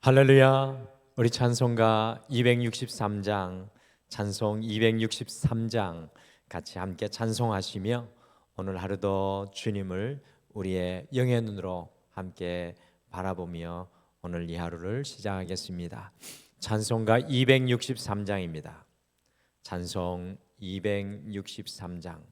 할렐루야. 우리 찬송가 263장, 찬송 263장 같이 함께 찬송하시며 오늘 하루도 주님을 우리의 영의 눈으로 함께 바라보며 오늘 이 하루를 시작하겠습니다. 찬송가 263장입니다. 찬송 263장.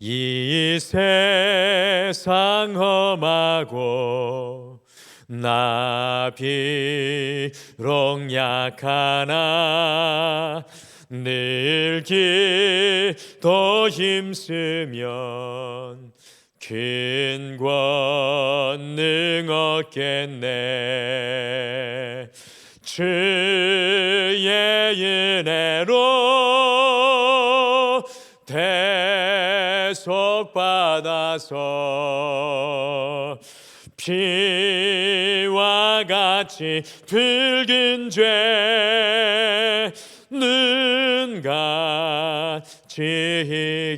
이 세상 험하고 나 비록 약하나 늘 기도 힘쓰면 큰 권능 얻겠네. 주의 은혜로 대속받아서 피와 같이 붉은 죄는 같이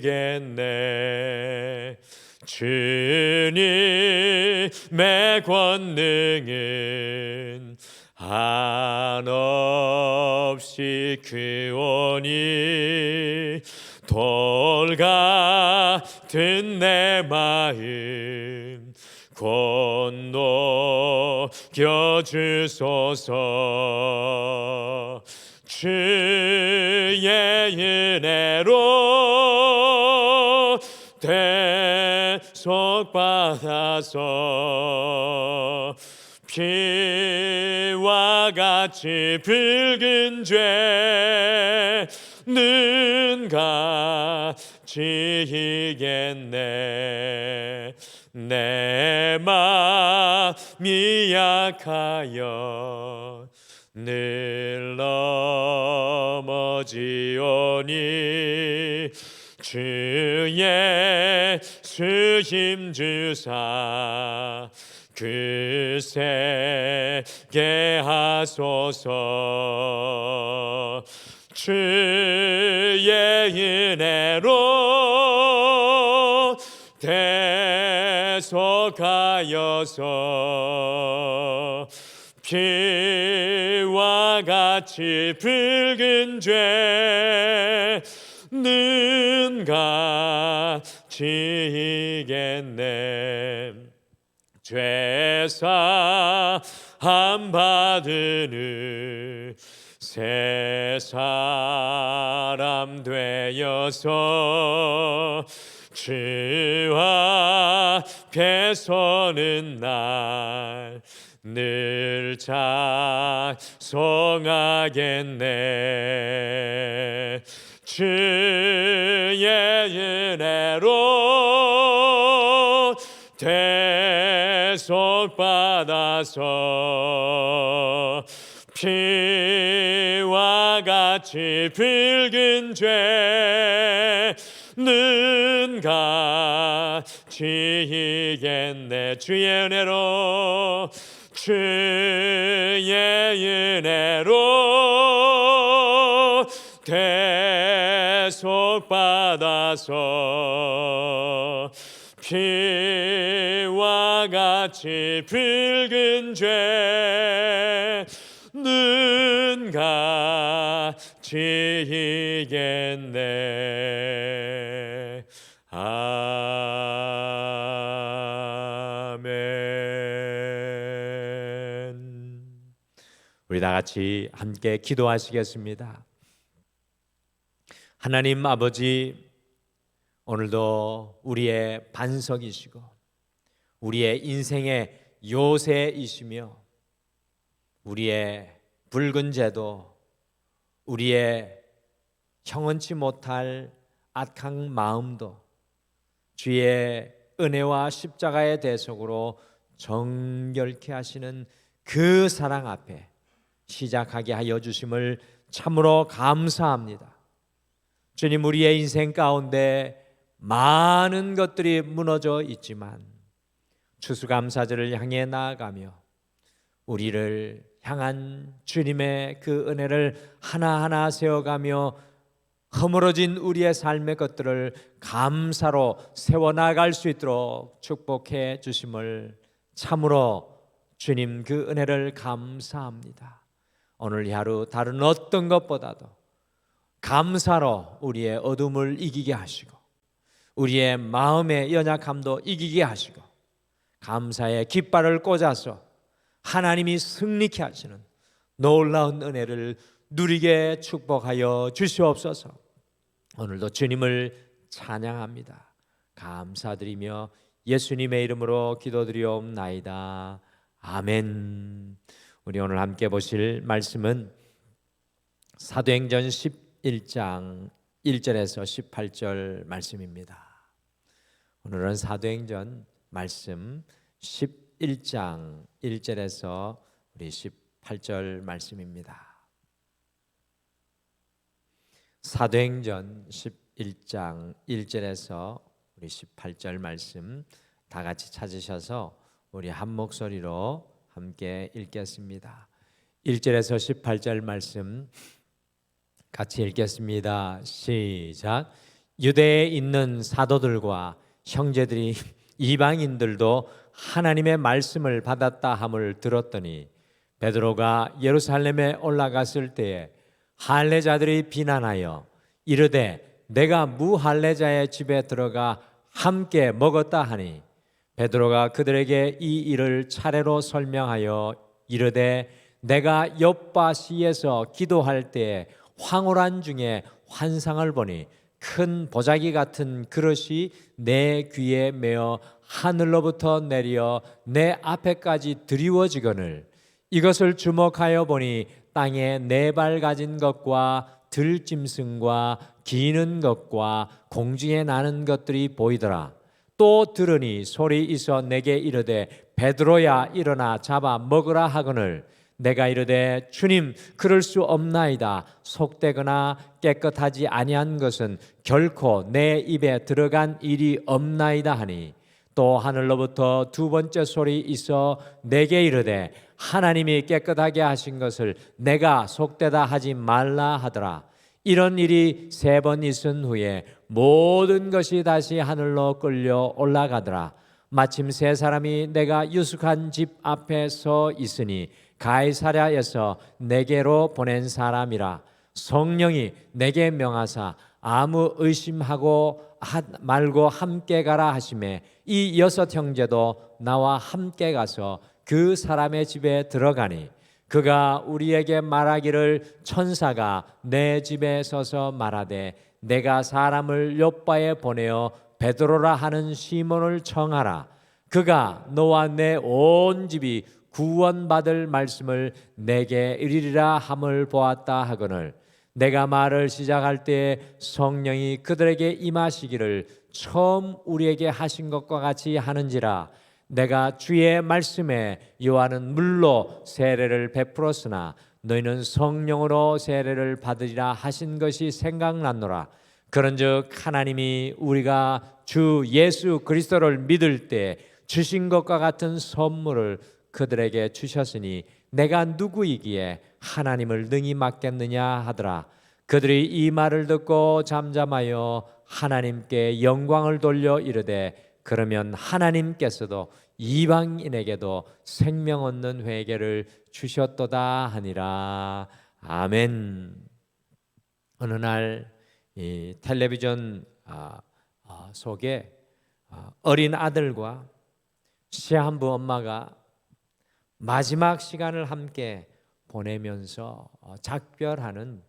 이겠네. 주님의 권능은 한없이 크오니 돌 같은 내 마음 건너겨 주소서. 주의 은혜로 대속받아서 피와 같이 붉은 죄는 같이 이겠네. 내 마음이 약하여 늘 넘어지오니 주의 수 힘주사 굳세게 하소서. 주의 은혜로 대속하여서 피와 같이 붉은 죄는 같이 이겠네. 죄사함 받으는 새 사람 되어서 주 앞에 서는 날 늘 찬송하겠네. 주의 은혜로 대속받아서 피와 같이 붉은 죄는 같이 이겠네. 주의 은혜로 주의 은혜로 대속받아서 피와 같이 붉은 죄는 같이 이겠네. 아멘. 우리 다 같이 함께 기도하시겠습니다. 하나님 아버지, 오늘도 우리의 반석이시고 우리의 인생의 요새이시며 우리의 붉은 죄도 우리의 형언치 못할 악한 마음도 주의 은혜와 십자가의 대속으로 정결케 하시는 그 사랑 앞에 시작하게 하여 주심을 참으로 감사합니다. 주님, 우리의 인생 가운데 많은 것들이 무너져 있지만 추수감사절을 향해 나아가며 우리를 향한 주님의 그 은혜를 하나하나 세워가며 허물어진 우리의 삶의 것들을 감사로 세워나갈 수 있도록 축복해 주심을 참으로 주님 그 은혜를 감사합니다. 오늘 이 하루 다른 어떤 것보다도 감사로 우리의 어둠을 이기게 하시고 우리의 마음의 연약함도 이기게 하시고 감사의 깃발을 꽂아서 하나님이 승리케 하시는 놀라운 은혜를 누리게 축복하여 주시옵소서. 오늘도 주님을 찬양합니다. 감사드리며 예수님의 이름으로 기도드리옵나이다. 아멘. 우리 오늘 함께 보실 말씀은 사도행전 11장 1절에서 18절 말씀입니다. 오늘은 사도행전 말씀 11장 1절에서 우리 18절 말씀입니다. 사도행전 11장 1절에서 우리 18절 말씀 다 같이 찾으셔서 우리 한 목소리로 함께 읽겠습니다. 1절에서 18절 말씀 같이 읽겠습니다. 시작. 유대에 있는 사도들과 형제들이 이방인들도 하나님의 말씀을 받았다 함을 들었더니 베드로가 예루살렘에 올라갔을 때에 할례자들이 비난하여 이르되 내가 무할례자의 집에 들어가 함께 먹었다 하니 베드로가 그들에게 이 일을 차례로 설명하여 이르되 내가 욥바시에서 기도할 때에 황홀한 중에 환상을 보니 큰 보자기 같은 그릇이 내 귀에 매어 하늘로부터 내려 내 앞에까지 드리워지거늘 이것을 주목하여 보니 땅에 네 발 가진 것과 들짐승과 기는 것과 공중에 나는 것들이 보이더라. 또 들으니 소리 있어 내게 이르되 베드로야 일어나 잡아 먹으라 하거늘 내가 이르되 주님 그럴 수 없나이다. 속되거나 깨끗하지 아니한 것은 결코 내 입에 들어간 일이 없나이다 하니 또 하늘로부터 두 번째 소리 있어 내게 이르되 하나님이 깨끗하게 하신 것을 내가 속되다 하지 말라 하더라. 이런 일이 세 번 있은 후에 모든 것이 다시 하늘로 끌려 올라가더라. 마침 세 사람이 내가 유숙한 집 앞에 서 있으니 가이사랴에서 내게로 보낸 사람이라. 성령이 내게 명하사 아무 의심하고 말고 함께 가라 하시매 이 여섯 형제도 나와 함께 가서 그 사람의 집에 들어가니 그가 우리에게 말하기를 천사가 내 집에 서서 말하되 내가 사람을 욥바에 보내어 베드로라 하는 시몬을 청하라. 그가 너와 내 온 집이 구원받을 말씀을 내게 이르리라 함을 보았다 하거늘 내가 말을 시작할 때에 성령이 그들에게 임하시기를 처음 우리에게 하신 것과 같이 하는지라. 내가 주의 말씀에 요한은 물로 세례를 베풀었으나 너희는 성령으로 세례를 받으리라 하신 것이 생각났노라. 그런즉 하나님이 우리가 주 예수 그리스도를 믿을 때 주신 것과 같은 선물을 그들에게 주셨으니 내가 누구이기에 하나님을 능히 맡겠느냐 하더라. 그들이 이 말을 듣고 잠잠하여 하나님께 영광을 돌려 이르되 그러면 하나님께서도 이방인에게도 생명 얻는 회개를 주셨도다 하니라. 아멘. 어느 날 이 텔레비전 속에 어린 아들과 시한부 엄마가 마지막 시간을 함께 보내면서 작별하는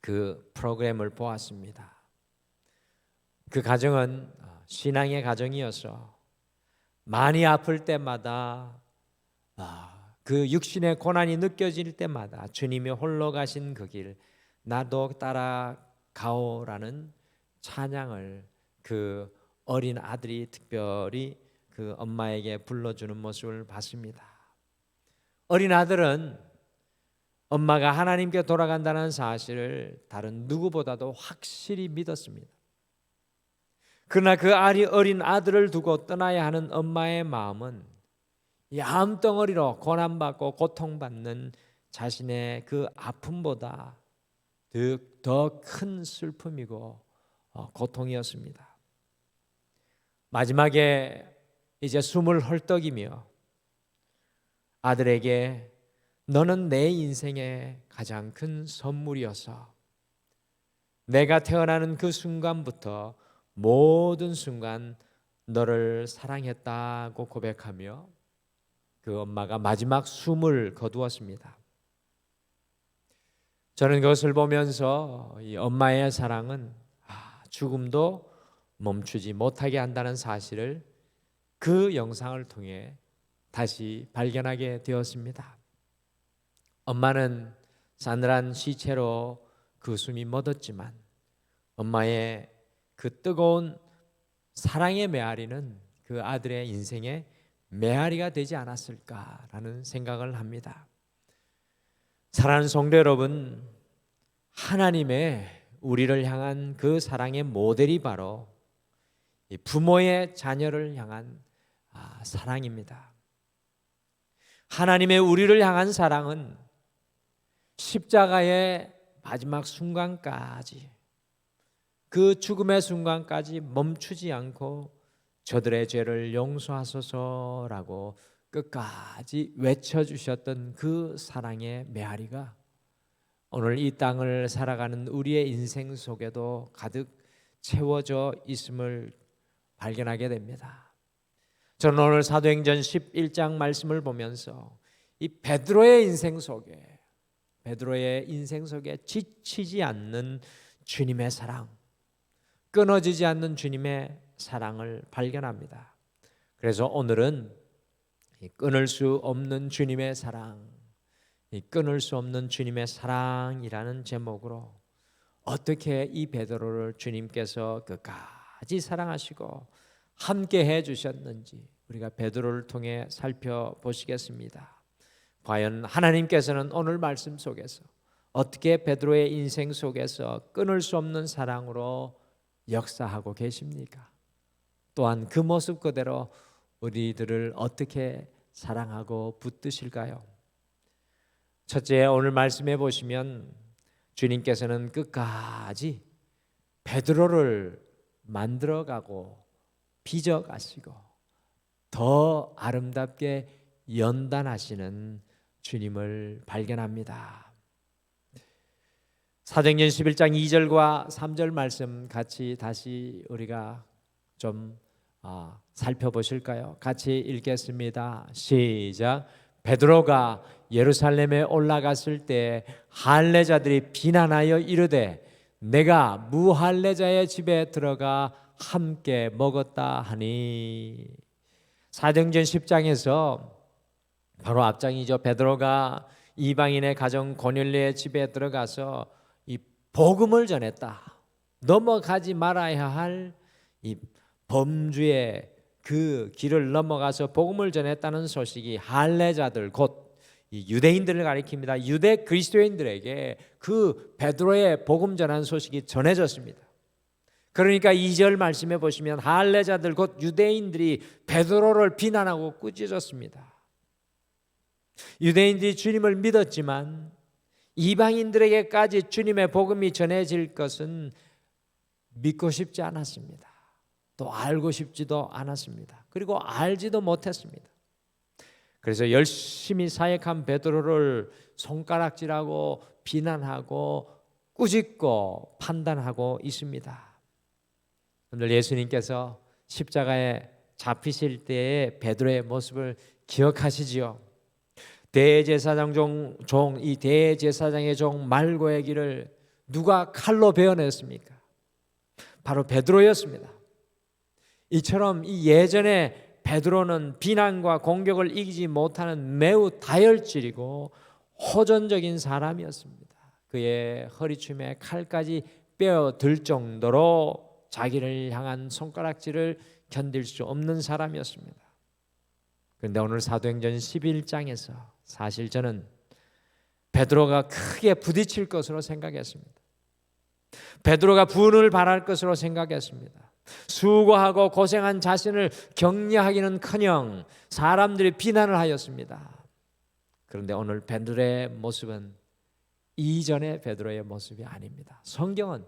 그 프로그램을 보았습니다. 그 가정은 신앙의 가정이어서 많이 아플 때마다 그 육신의 고난이 느껴질 때마다 주님이 홀로 가신 그 길 나도 따라가오라는 찬양을 그 어린 아들이 특별히 그 엄마에게 불러주는 모습을 봤습니다. 어린 아들은 엄마가 하나님께 돌아간다는 사실을 다른 누구보다도 확실히 믿었습니다. 그러나 그 어린 아들을 두고 떠나야 하는 엄마의 마음은 이 암덩어리로 고난받고 고통받는 자신의 그 아픔보다 더 큰 슬픔이고 고통이었습니다. 마지막에 이제 숨을 헐떡이며 아들에게 너는 내 인생의 가장 큰 선물이어서 내가 태어나는 그 순간부터 모든 순간 너를 사랑했다고 고백하며 그 엄마가 마지막 숨을 거두었습니다. 저는 그것을 보면서 이 엄마의 사랑은 죽음도 멈추지 못하게 한다는 사실을 그 영상을 통해 다시 발견하게 되었습니다. 엄마는 싸늘한 시체로 그 숨이 멎었지만 엄마의 그 뜨거운 사랑의 메아리는 그 아들의 인생의 메아리가 되지 않았을까라는 생각을 합니다. 사랑하는 성도 여러분, 하나님의 우리를 향한 그 사랑의 모델이 바로 부모의 자녀를 향한 사랑입니다. 하나님의 우리를 향한 사랑은 십자가의 마지막 순간까지, 그 죽음의 순간까지 멈추지 않고 저들의 죄를 용서하소서라고 끝까지 외쳐주셨던 그 사랑의 메아리가 오늘 이 땅을 살아가는 우리의 인생 속에도 가득 채워져 있음을 발견하게 됩니다. 저는 오늘 사도행전 11장 말씀을 보면서 이 베드로의 인생 속에 지치지 않는 주님의 사랑, 끊어지지 않는 주님의 사랑을 발견합니다. 그래서 오늘은 끊을 수 없는 주님의 사랑, 끊을 수 없는 주님의 사랑이라는 제목으로 어떻게 이 베드로를 주님께서 끝까지 사랑하시고 함께 해주셨는지 우리가 베드로를 통해 살펴보시겠습니다. 과연 하나님께서는 오늘 말씀 속에서 어떻게 베드로의 인생 속에서 끊을 수 없는 사랑으로 역사하고 계십니까? 또한 그 모습 그대로 우리들을 어떻게 사랑하고 붙드실까요? 첫째, 오늘 말씀해 보시면 주님께서는 끝까지 베드로를 만들어가고 빚어가시고 더 아름답게 연단하시는 주님을 발견합니다. 사도행전 11장 2절과 3절 말씀 같이 다시 우리가 좀 살펴보실까요? 같이 읽겠습니다. 시작. 베드로가 예루살렘에 올라갔을 때 할례자들이 비난하여 이르되 내가 무할례자의 집에 들어가 함께 먹었다 하니. 사도행전 10장에서 바로 앞장이죠. 베드로가 이방인의 가정 고넬료의 집에 들어가서 이 복음을 전했다. 넘어가지 말아야 할 이 범주의 그 길을 넘어가서 복음을 전했다는 소식이 할례자들 곧 유대인들을 가리킵니다. 유대 그리스도인들에게 그 베드로의 복음 전한 소식이 전해졌습니다. 그러니까 2절 말씀해 보시면 할례자들 곧 유대인들이 베드로를 비난하고 꾸짖었습니다. 유대인들이 주님을 믿었지만 이방인들에게까지 주님의 복음이 전해질 것은 믿고 싶지 않았습니다. 또 알고 싶지도 않았습니다. 그리고 알지도 못했습니다. 그래서 열심히 사역한 베드로를 손가락질하고 비난하고 꾸짖고 판단하고 있습니다. 오늘 예수님께서 십자가에 잡히실 때의 베드로의 모습을 기억하시지요. 대제사장 이 대제사장의 종 말고의 길을 누가 칼로 베어냈습니까? 바로 베드로였습니다. 이처럼 이 예전에 베드로는 비난과 공격을 이기지 못하는 매우 다혈질이고 호전적인 사람이었습니다. 그의 허리춤에 칼까지 빼어들 정도로 자기를 향한 손가락질을 견딜 수 없는 사람이었습니다. 그런데 오늘 사도행전 11장에서 사실 저는 베드로가 크게 부딪힐 것으로 생각했습니다. 베드로가 분을 발할 것으로 생각했습니다. 수고하고 고생한 자신을 격려하기는커녕 사람들이 비난을 하였습니다. 그런데 오늘 베드로의 모습은 이전의 베드로의 모습이 아닙니다. 성경은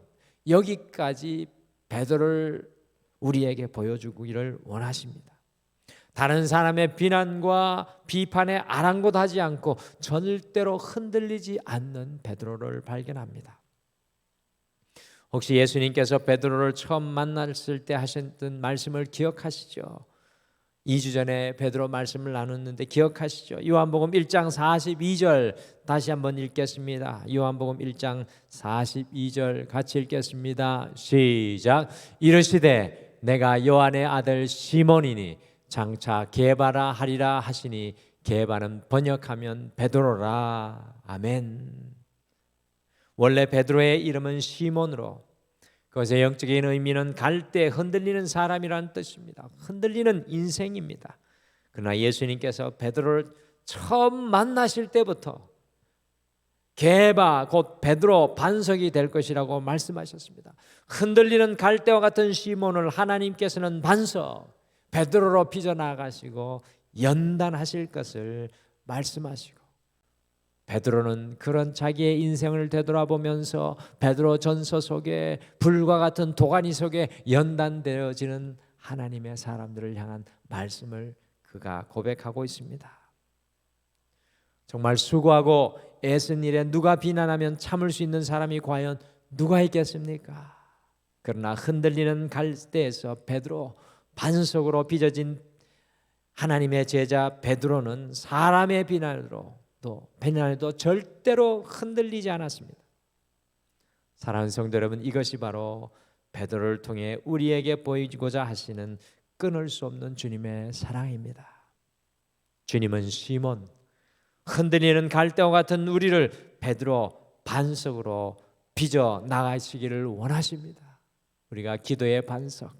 여기까지 베드로를 우리에게 보여주기를 원하십니다. 다른 사람의 비난과 비판에 아랑곳하지 않고 절대로 흔들리지 않는 베드로를 발견합니다. 혹시 예수님께서 베드로를 처음 만났을 때 하셨던 말씀을 기억하시죠? 2주 전에 베드로 말씀을 나눴는데 기억하시죠? 요한복음 1장 42절 다시 한번 읽겠습니다. 요한복음 1장 42절 같이 읽겠습니다. 시작. 이르시되 내가 요한의 아들 시몬이니 장차 게바라 하리라 하시니 게바는 번역하면 베드로라. 아멘. 원래 베드로의 이름은 시몬으로, 그것의 영적인 의미는 갈대, 흔들리는 사람이라는 뜻입니다. 흔들리는 인생입니다. 그러나 예수님께서 베드로를 처음 만나실 때부터 게바 곧 베드로 반석이 될 것이라고 말씀하셨습니다. 흔들리는 갈대와 같은 시몬을 하나님께서는 반석 베드로로 빚어나가시고 연단하실 것을 말씀하시고, 베드로는 그런 자기의 인생을 되돌아보면서 베드로 전서 속에 불과 같은 도가니 속에 연단되어지는 하나님의 사람들을 향한 말씀을 그가 고백하고 있습니다. 정말 수고하고 애쓴 일에 누가 비난하면 참을 수 있는 사람이 과연 누가 있겠습니까? 그러나 흔들리는 갈대에서 베드로 반석으로 빚어진 하나님의 제자 베드로는 사람의 비난에도 절대로 흔들리지 않았습니다. 사랑하는 성도 여러분, 이것이 바로 베드로를 통해 우리에게 보이고자 하시는 끊을 수 없는 주님의 사랑입니다. 주님은 시몬, 흔들리는 갈대와 같은 우리를 베드로 반석으로 빚어 나가시기를 원하십니다. 우리가 기도의 반석,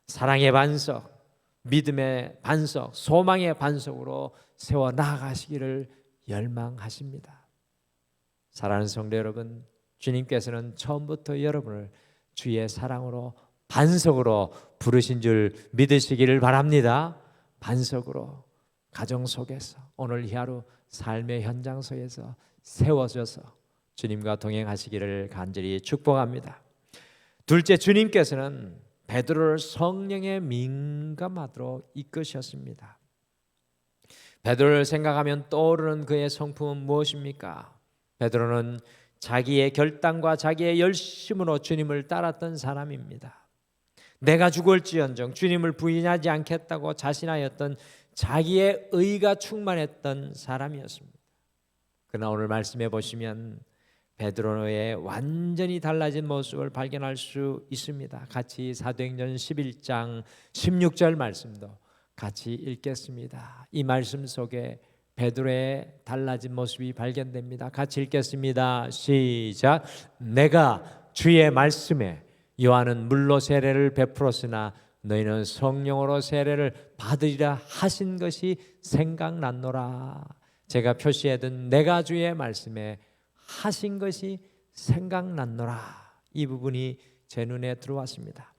사랑의 반석, 믿음의 반석, 소망의 반석으로 세워 나아가시기를 열망하십니다. 사랑하는 성도 여러분, 주님께서는 처음부터 여러분을 주의 사랑으로 반석으로 부르신 줄 믿으시기를 바랍니다. 반석으로 가정 속에서 오늘 이 하루 삶의 현장 속에서 세워져서 주님과 동행하시기를 간절히 축복합니다. 둘째, 주님께서는 베드로를 성령에 민감하도록 이끄셨습니다. 베드로를 생각하면 떠오르는 그의 성품은 무엇입니까? 베드로는 자기의 결단과 자기의 열심으로 주님을 따랐던 사람입니다. 내가 죽을지언정 주님을 부인하지 않겠다고 자신하였던 자기의 의가 충만했던 사람이었습니다. 그러나 오늘 말씀해 보시면 베드로의 완전히 달라진 모습을 발견할 수 있습니다. 같이 사도행전 11장 16절 말씀도 같이 읽겠습니다. 이 말씀 속에 베드로의 달라진 모습이 발견됩니다. 같이 읽겠습니다. 시작. 내가 주의 말씀에 요한은 물로 세례를 베풀었으나 너희는 성령으로 세례를 받으리라 하신 것이 생각났노라. 제가 표시해둔 내가 주의 말씀에 하신 것이 생각났노라. 이 부분이 제 눈에 들어왔습니다.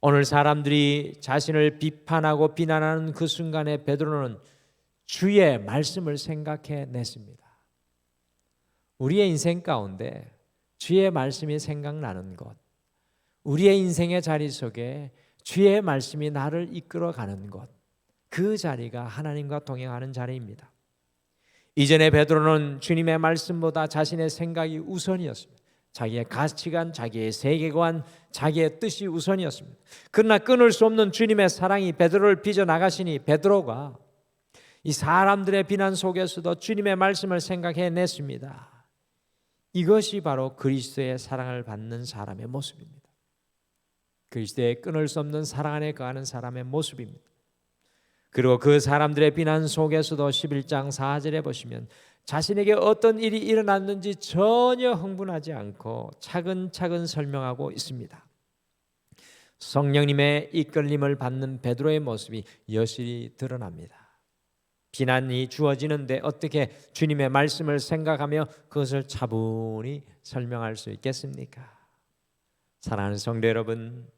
오늘 사람들이 자신을 비판하고 비난하는 그 순간에 베드로는 주의 말씀을 생각해냈습니다. 우리의 인생 가운데 주의 말씀이 생각나는 것, 우리의 인생의 자리 속에 주의 말씀이 나를 이끌어가는 것, 그 자리가 하나님과 동행하는 자리입니다. 이전에 베드로는 주님의 말씀보다 자신의 생각이 우선이었습니다. 자기의 가치관, 자기의 세계관, 자기의 뜻이 우선이었습니다. 그러나 끊을 수 없는 주님의 사랑이 베드로를 빚어나가시니 베드로가 이 사람들의 비난 속에서도 주님의 말씀을 생각해냈습니다. 이것이 바로 그리스도의 사랑을 받는 사람의 모습입니다. 그리스도의 끊을 수 없는 사랑 안에 거하는 사람의 모습입니다. 그리고 그 사람들의 비난 속에서도 11장 4절에 보시면 자신에게 어떤 일이 일어났는지 전혀 흥분하지 않고 차근차근 설명하고 있습니다. 성령님의 이끌림을 받는 베드로의 모습이 여실히 드러납니다. 비난이 주어지는데 어떻게 주님의 말씀을 생각하며 그것을 차분히 설명할 수 있겠습니까? 사랑하는 성도 여러분,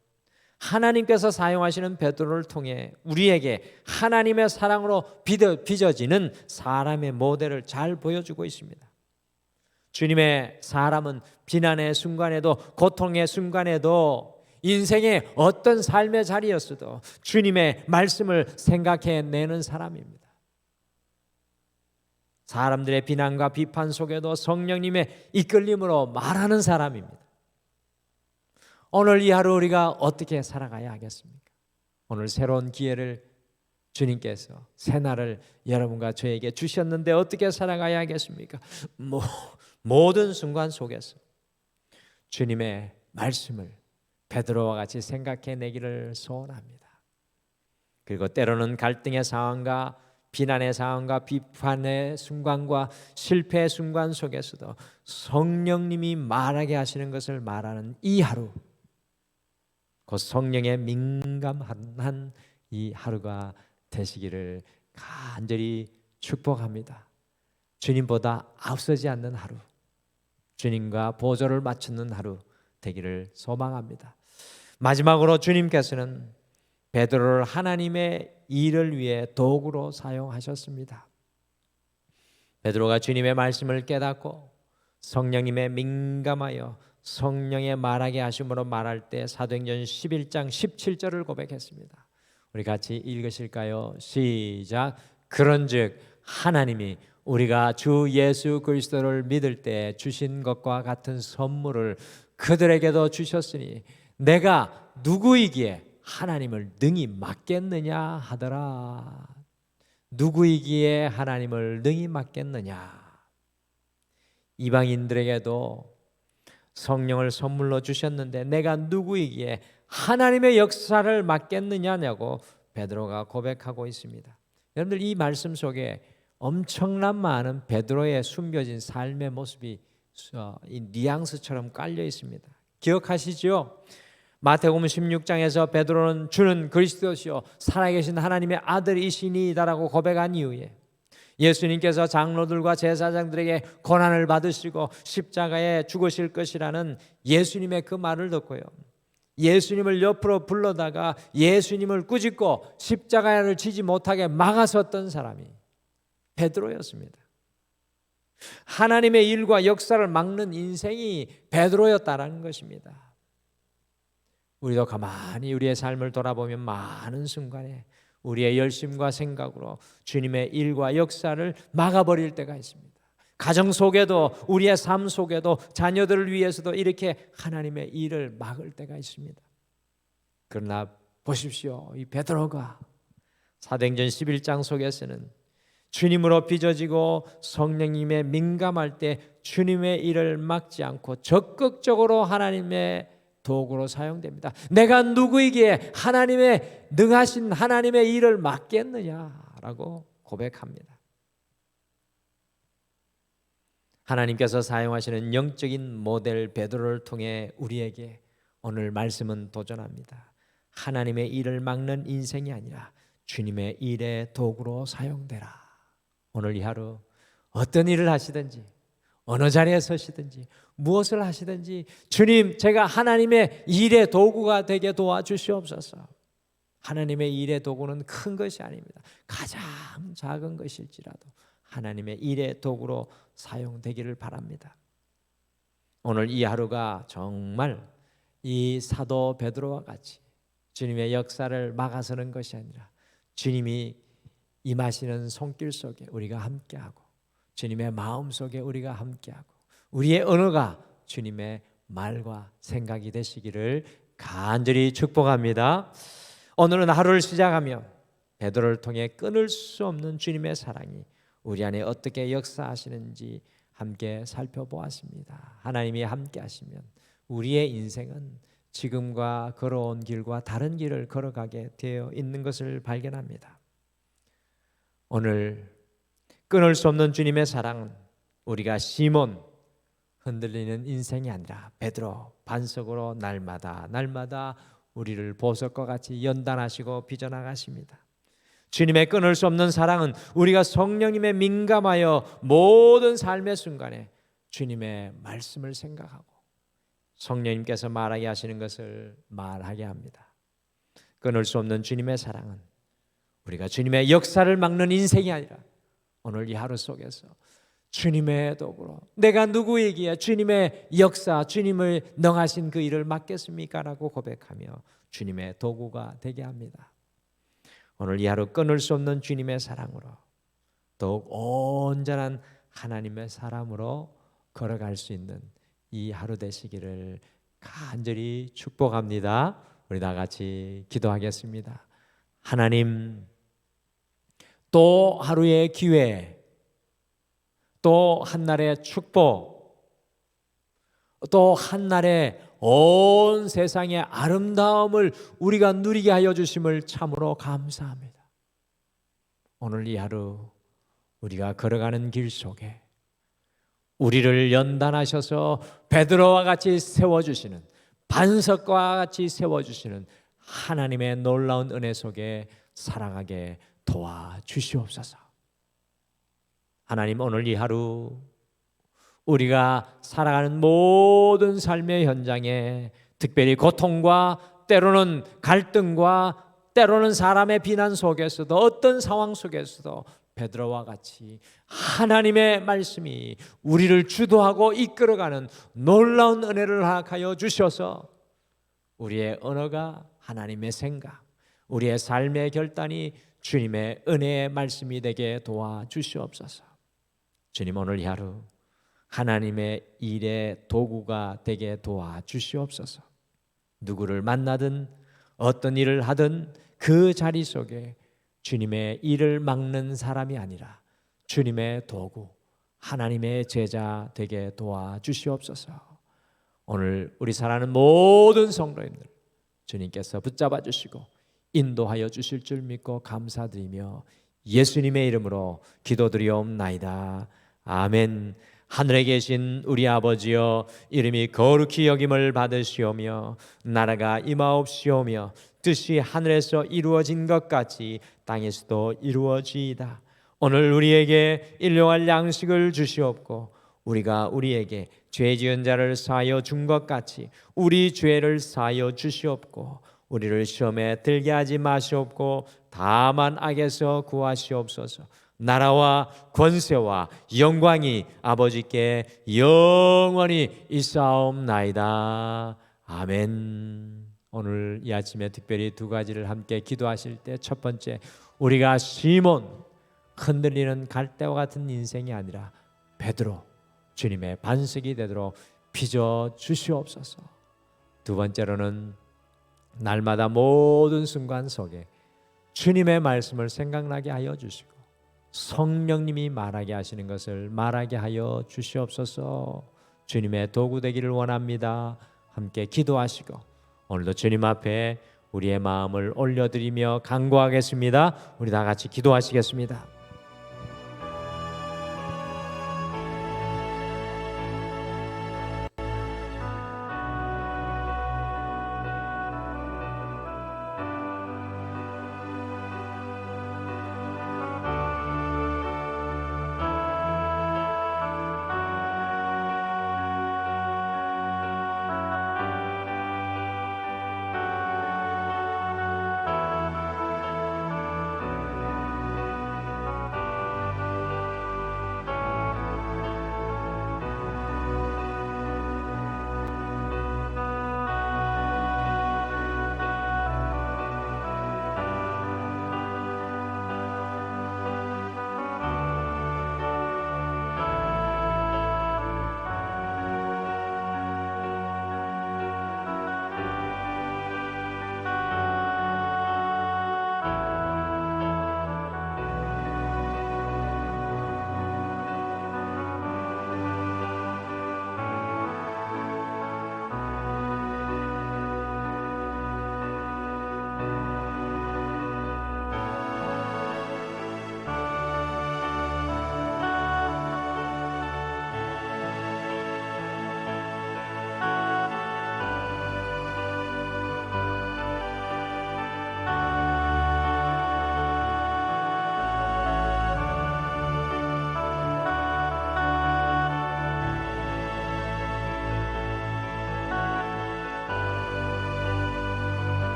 하나님께서 사용하시는 베드로를 통해 우리에게 하나님의 사랑으로 빚어지는 사람의 모델을 잘 보여주고 있습니다. 주님의 사람은 비난의 순간에도, 고통의 순간에도, 인생의 어떤 삶의 자리였어도 주님의 말씀을 생각해내는 사람입니다. 사람들의 비난과 비판 속에도 성령님의 이끌림으로 말하는 사람입니다. 오늘 이 하루 우리가 어떻게 살아가야 하겠습니까? 오늘 새로운 기회를 주님께서, 새날을 여러분과 저에게 주셨는데 어떻게 살아가야 하겠습니까? 모든 순간 속에서 주님의 말씀을 베드로와 같이 생각해내기를 소원합니다. 그리고 때로는 갈등의 상황과 비난의 상황과 비판의 순간과 실패의 순간 속에서도 성령님이 말하게 하시는 것을 말하는 이 하루, 그 성령에 민감한 이 하루가 되시기를 간절히 축복합니다. 주님보다 앞서지 않는 하루, 주님과 보조를 맞추는 하루 되기를 소망합니다. 마지막으로 주님께서는 베드로를 하나님의 일을 위해 도구로 사용하셨습니다. 베드로가 주님의 말씀을 깨닫고 성령님에 민감하여 성령의 말하게 하심으로 말할 때 사도행전 11장 17절을 고백했습니다. 우리 같이 읽으실까요? 시작. 그런즉 하나님이 우리가 주 예수 그리스도를 믿을 때 주신 것과 같은 선물을 그들에게도 주셨으니 내가 누구이기에 하나님을 능히 막겠느냐 하더라. 누구이기에 하나님을 능히 막겠느냐. 이방인들에게도 성령을 선물로 주셨는데 내가 누구이기에 하나님의 역사를 막겠느냐고 베드로가 고백하고 있습니다. 여러분들 이 말씀 속에 엄청난 많은 베드로의 숨겨진 삶의 모습이 이 뉘앙스처럼 깔려 있습니다. 기억하시죠? 마태복음 16장에서 베드로는 주는 그리스도시요 살아계신 하나님의 아들이시니이다라고 고백한 이후에 예수님께서 장로들과 제사장들에게 고난을 받으시고 십자가에 죽으실 것이라는 예수님의 그 말을 듣고요, 예수님을 옆으로 불러다가 예수님을 꾸짖고 십자가를 지지 못하게 막아섰던 사람이 베드로였습니다. 하나님의 일과 역사를 막는 인생이 베드로였다라는 것입니다. 우리도 가만히 우리의 삶을 돌아보면 많은 순간에 우리의 열심과 생각으로 주님의 일과 역사를 막아버릴 때가 있습니다. 가정 속에도, 우리의 삶 속에도, 자녀들을 위해서도 이렇게 하나님의 일을 막을 때가 있습니다. 그러나 보십시오, 이 베드로가 사도행전 11장 속에서는 주님으로 빚어지고 성령님의 민감할 때 주님의 일을 막지 않고 적극적으로 하나님의 도구로 사용됩니다. 내가 누구이기에 하나님의 능하신 하나님의 일을 막겠느냐라고 고백합니다. 하나님께서 사용하시는 영적인 모델 베드로를 통해 우리에게 오늘 말씀은 도전합니다. 하나님의 일을 막는 인생이 아니라 주님의 일의 도구로 사용되라. 오늘 이 하루 어떤 일을 하시든지, 어느 자리에 서시든지, 무엇을 하시든지 주님, 제가 하나님의 일의 도구가 되게 도와주시옵소서. 하나님의 일의 도구는 큰 것이 아닙니다. 가장 작은 것일지라도 하나님의 일의 도구로 사용되기를 바랍니다. 오늘 이 하루가 정말 이 사도 베드로와 같이 주님의 역사를 막아서는 것이 아니라 주님이 임하시는 손길 속에 우리가 함께하고 주님의 마음 속에 우리가 함께하고 우리의 언어가 주님의 말과 생각이 되시기를 간절히 축복합니다. 오늘은 하루를 시작하며 베드로를 통해 끊을 수 없는 주님의 사랑이 우리 안에 어떻게 역사하시는지 함께 살펴보았습니다. 하나님이 함께 하시면 우리의 인생은 지금과 걸어온 길과 다른 길을 걸어가게 되어 있는 것을 발견합니다. 오늘 끊을 수 없는 주님의 사랑은 우리가 시몬 흔들리는 인생이 아니라 베드로 반석으로 날마다 우리를 보석과 같이 연단하시고 빚어나가십니다. 주님의 끊을 수 없는 사랑은 우리가 성령님에 민감하여 모든 삶의 순간에 주님의 말씀을 생각하고 성령님께서 말하게 하시는 것을 말하게 합니다. 끊을 수 없는 주님의 사랑은 우리가 주님의 역사를 막는 인생이 아니라 오늘 이 하루 속에서 주님의 도구로 내가 누구에게 주님의 역사, 주님을 능하신 그 일을 맡겠습니까? 라고 고백하며 주님의 도구가 되게 합니다. 오늘 이 하루 끊을 수 없는 주님의 사랑으로 더욱 온전한 하나님의 사람으로 걸어갈 수 있는 이 하루 되시기를 간절히 축복합니다. 우리 다 같이 기도하겠습니다. 하나님, 또 하루의 기회, 또 한날의 축복, 또 한날의 온 세상의 아름다움을 우리가 누리게 하여 주심을 참으로 감사합니다. 오늘 이 하루 우리가 걸어가는 길 속에 우리를 연단하셔서 베드로와 같이 세워주시는, 반석과 같이 세워주시는 하나님의 놀라운 은혜 속에 살아가게 도와주시옵소서. 하나님, 오늘 이 하루 우리가 살아가는 모든 삶의 현장에 특별히 고통과 때로는 갈등과 때로는 사람의 비난 속에서도 어떤 상황 속에서도 베드로와 같이 하나님의 말씀이 우리를 주도하고 이끌어가는 놀라운 은혜를 허락하여 주셔서 우리의 언어가 하나님의 생각, 우리의 삶의 결단이 주님의 은혜의 말씀이 되게 도와주시옵소서. 주님, 오늘 이 하루 하나님의 일의 도구가 되게 도와주시옵소서. 누구를 만나든 어떤 일을 하든 그 자리 속에 주님의 일을 막는 사람이 아니라 주님의 도구, 하나님의 제자 되게 도와주시옵소서. 오늘 우리 사랑하는 모든 성도님들 주님께서 붙잡아 주시고 인도하여 주실 줄 믿고 감사드리며 예수님의 이름으로 기도드리옵나이다. 아멘. 하늘에 계신 우리 아버지여, 이름이 거룩히 여김을 받으시오며 나라가 임하옵시오며 뜻이 하늘에서 이루어진 것 같이 땅에서도 이루어지이다. 오늘 우리에게 일용할 양식을 주시옵고 우리가 우리에게 죄 지은 자를 사하여 준 것 같이 우리 죄를 사하여 주시옵고 우리를 시험에 들게 하지 마시옵고 다만 악에서 구하시옵소서. 나라와 권세와 영광이 아버지께 영원히 있사옵나이다. 아멘. 오늘 이 아침에 특별히 두 가지를 함께 기도하실 때, 첫 번째, 우리가 시몬 흔들리는 갈대와 같은 인생이 아니라 베드로 주님의 반석이 되도록 빚어 주시옵소서. 두 번째로는 날마다 모든 순간 속에 주님의 말씀을 생각나게 하여 주시고 성령님이 말하게 하시는 것을 말하게 하여 주시옵소서. 주님의 도구 되기를 원합니다. 함께 기도하시고 오늘도 주님 앞에 우리의 마음을 올려드리며 간구하겠습니다. 우리 다 같이 기도하시겠습니다.